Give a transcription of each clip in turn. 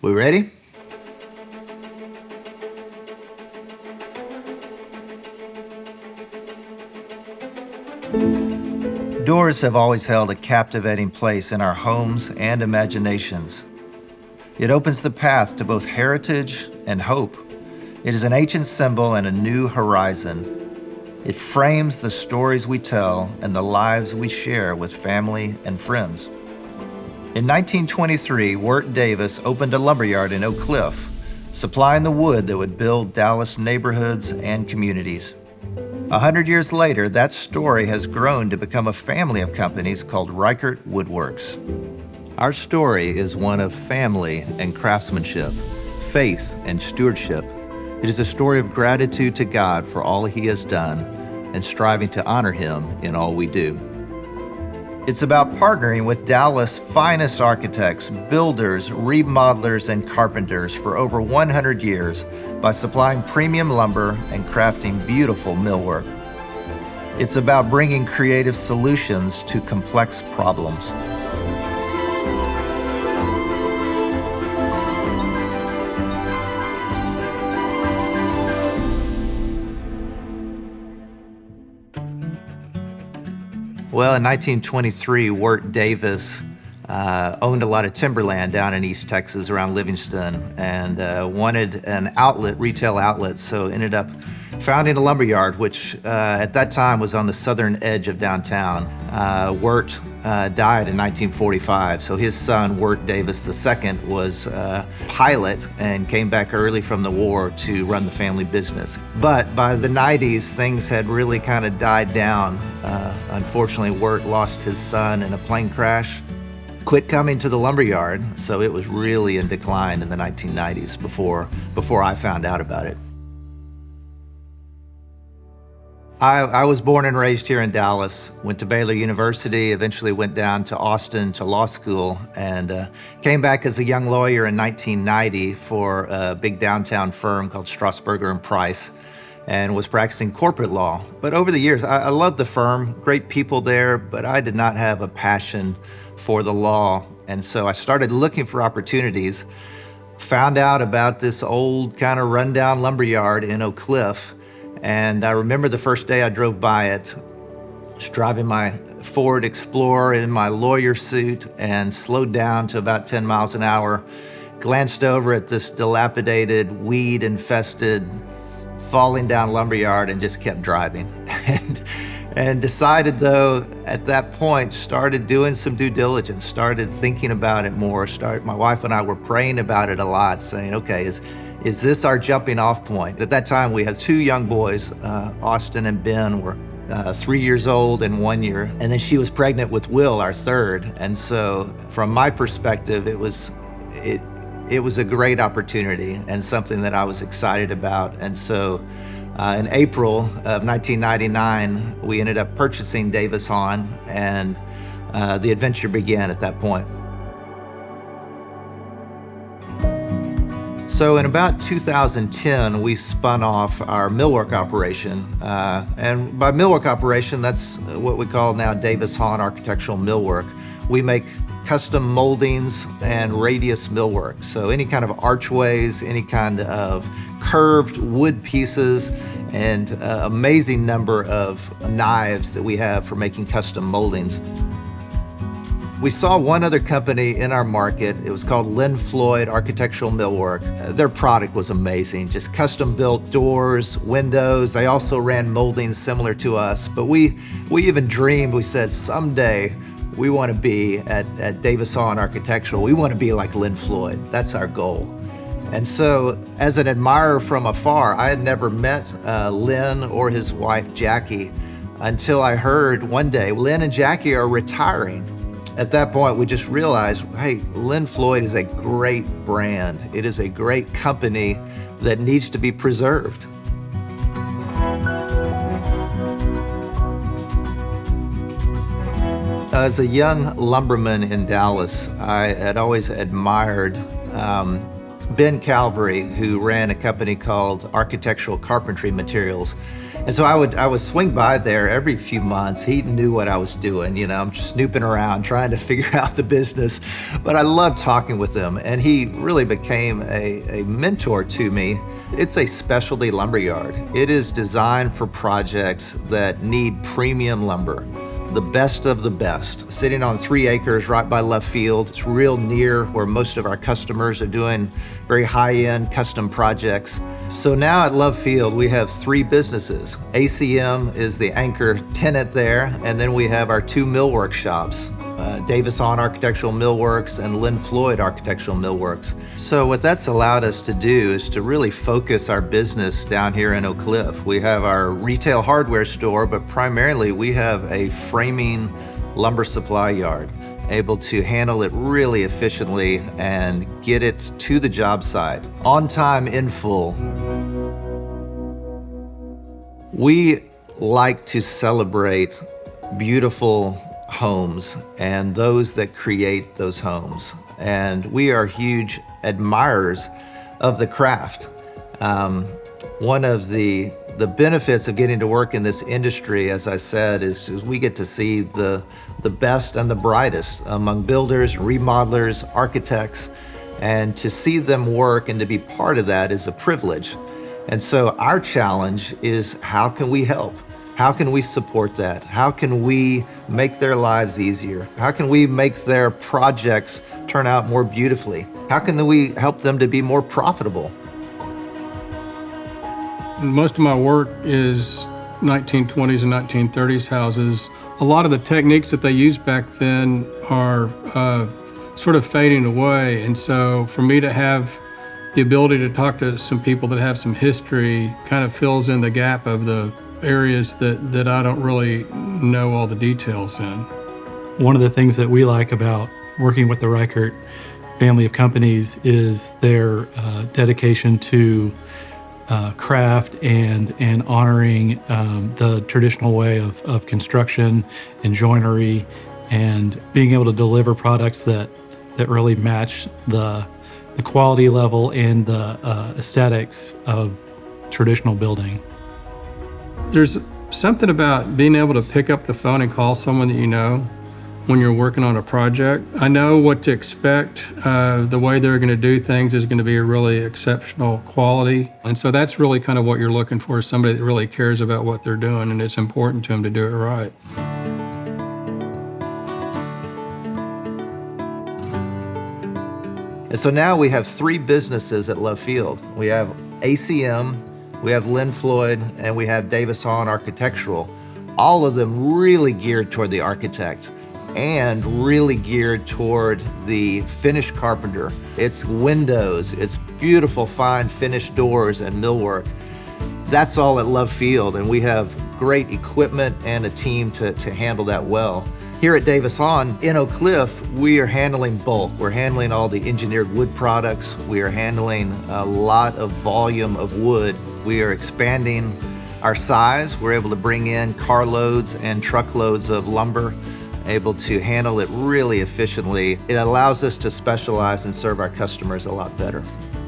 We ready? Doors have always held a captivating place in our homes and imaginations. It opens the path to both heritage and hope. It is an ancient symbol and a new horizon. It frames the stories we tell and the lives we share with family and friends. In 1923, Wirt Davis opened a lumberyard in Oak Cliff, supplying the wood that would build Dallas neighborhoods and communities. 100 years later, that story has grown to become a family of companies called Reichert Woodworks. Our story is one of family and craftsmanship, faith and stewardship. It is a story of gratitude to God for all He has done and striving to honor Him in all we do. It's about partnering with Dallas' finest architects, builders, remodelers, and carpenters for over 100 years by supplying premium lumber and crafting beautiful millwork. It's about bringing creative solutions to complex problems. Well, in 1923, Wirt Davis owned a lot of timberland down in East Texas around Livingston and wanted an outlet, retail outlet, so ended up founding a lumberyard, which at that time was on the southern edge of downtown. Wirt died in 1945, so his son, Wirt Davis II, was a pilot and came back early from the war to run the family business. But by the 90s, things had really kind of died down. Unfortunately, Wirt lost his son in a plane crash, quit coming to the lumberyard, so it was really in decline in the 1990s before I found out about it. I was born and raised here in Dallas, went to Baylor University, eventually went down to Austin to law school, and came back as a young lawyer in 1990 for a big downtown firm called Strasburger and Price, and was practicing corporate law. But over the years, I loved the firm, great people there, but I did not have a passion for the law. And so I started looking for opportunities, found out about this old kind of rundown lumberyard in Oak Cliff. And I remember the first day I drove by it, just driving my Ford Explorer in my lawyer suit and slowed down to about 10 miles an hour, glanced over at this dilapidated, weed-infested, falling down lumberyard and just kept driving. And decided though, at that point, started doing some due diligence, started thinking about it more, my wife and I were praying about it a lot, saying, okay, is this our jumping off point? At that time, we had two young boys, Austin and Ben were 3 years old and 1 year. And then she was pregnant with Will, our third. And so from my perspective, it was a great opportunity and something that I was excited about. And so in April of 1999, we ended up purchasing Davis Hahn, and the adventure began at that point. So in about 2010, we spun off our millwork operation. And by millwork operation, that's what we call now Davis Hahn Architectural Millwork. We make custom moldings and radius millwork. So any kind of archways, any kind of curved wood pieces, and amazing number of knives that we have for making custom moldings. We saw one other company in our market. It was called Lynn Floyd Architectural Millwork. Their product was amazing, just custom built doors, windows. They also ran moldings similar to us, but we even dreamed, we said someday we want to be at Davis Hahn Architectural. We want to be like Lynn Floyd. That's our goal. And so as an admirer from afar, I had never met Lynn or his wife, Jackie, until I heard one day, Lynn and Jackie are retiring. At that point, we just realized, hey, Lynn Floyd is a great brand. It is a great company that needs to be preserved. As a young lumberman in Dallas, I had always admired Ben Calvary, who ran a company called Architectural Carpentry Materials. And so I would swing by there every few months. He knew what I was doing. I'm just snooping around, trying to figure out the business. But I loved talking with him, and he really became a mentor to me. It's a specialty lumber yard. It is designed for projects that need premium lumber, the best of the best. Sitting on 3 acres right by left field. It's real near where most of our customers are doing very high-end custom projects. So now at Love Field, we have 3 businesses. ACM is the anchor tenant there, and then we have our 2 millwork shops, Davison Architectural Millworks and Lynn Floyd Architectural Millworks. So what that's allowed us to do is to really focus our business down here in Oak Cliff. We have our retail hardware store, but primarily we have a framing lumber supply yard, able to handle it really efficiently and get it to the job site on time, in full. We like to celebrate beautiful homes and those that create those homes. And we are huge admirers of the craft. One of the benefits of getting to work in this industry, as I said, is we get to see the best and the brightest among builders, remodelers, architects, and to see them work and to be part of that is a privilege. And so our challenge is, how can we help? How can we support that? How can we make their lives easier? How can we make their projects turn out more beautifully? How can we help them to be more profitable? Most of my work is 1920s and 1930s houses. A lot of the techniques that they used back then are sort of fading away. And so for me to have the ability to talk to some people that have some history kind of fills in the gap of the areas that I don't really know all the details in. One of the things that we like about working with the Reichert family of companies is their dedication to craft and honoring the traditional way of construction and joinery, and being able to deliver products that really match the quality level and the aesthetics of traditional building. There's something about being able to pick up the phone and call someone that you know when you're working on a project. I know what to expect. The way they're going to do things is going to be a really exceptional quality. And so that's really kind of what you're looking for, is somebody that really cares about what they're doing, and it's important to them to do it right. And so now we have 3 businesses at Love Field. We have ACM, we have Lynn Floyd, and we have Davison Architectural. All of them really geared toward the architect and really geared toward the finished carpenter. It's windows, it's beautiful, fine finished doors and millwork. That's all at Love Field, and we have great equipment and a team to handle that well. Here at Davison in Oak Cliff, we are handling bulk. We're handling all the engineered wood products. We are handling a lot of volume of wood. We are expanding our size. We're able to bring in carloads and truckloads of lumber, able to handle it really efficiently. It allows us to specialize and serve our customers a lot better.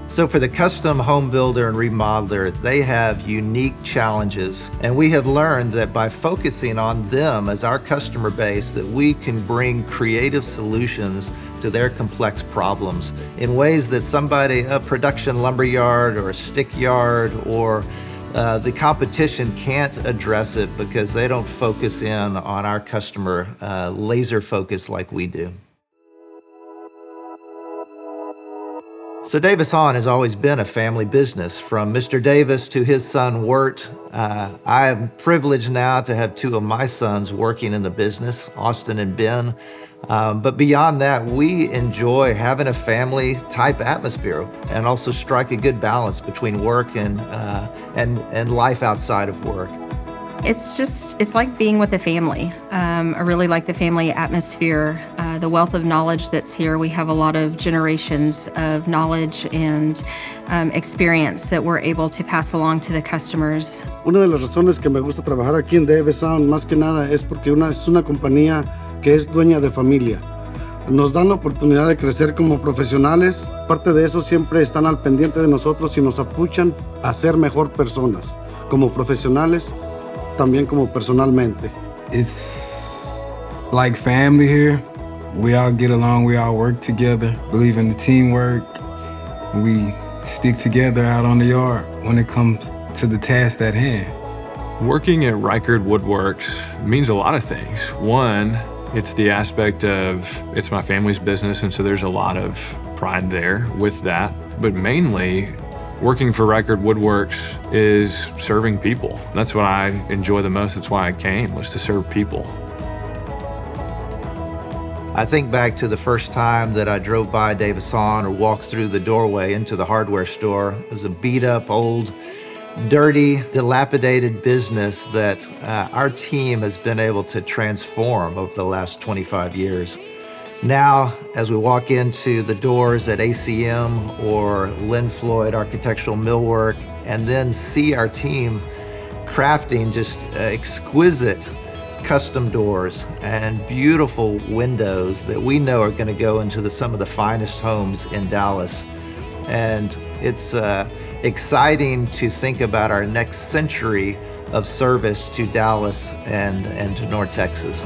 So for the custom home builder and remodeler, they have unique challenges, and we have learned that by focusing on them as our customer base, that we can bring creative solutions to their complex problems in ways that a production lumber yard or a stick yard or the competition can't address it, because they don't focus in on our customer laser focus like we do. So Davison has always been a family business, from Mr. Davis to his son Wirt. I am privileged now to have 2 of my sons working in the business, Austin and Ben. But beyond that, we enjoy having a family type atmosphere and also strike a good balance between work and life outside of work. It's like being with a family. I really like the family atmosphere, the wealth of knowledge that's here. We have a lot of generations of knowledge and experience that we're able to pass along to the customers. Una de las razones que me gusta trabajar aquí en Davison, más que nada, es porque es una compañía que es dueña de familia. Nos dan la oportunidad de crecer como profesionales. Parte de eso siempre están al pendiente de nosotros y nos apoyan a ser mejor personas, como profesionales, también como personalmente. It's like family here. We all get along, we all work together, believe in the teamwork. We stick together out on the yard when it comes to the task at hand. Working at Reichert Woodworks means a lot of things. One, it's the aspect of it's my family's business, and so there's a lot of pride there with that. But mainly, working for Reichert Woodworks is serving people. That's what I enjoy the most. That's why I came, was to serve people. I think back to the first time that I drove by Davison or walked through the doorway into the hardware store. It was a beat up, old, dirty, dilapidated business that our team has been able to transform over the last 25 years. Now, as we walk into the doors at ACM or Lynn Floyd Architectural Millwork, and then see our team crafting just exquisite custom doors and beautiful windows that we know are going to go into some of the finest homes in Dallas. And it's exciting to think about our next century of service to Dallas and to North Texas.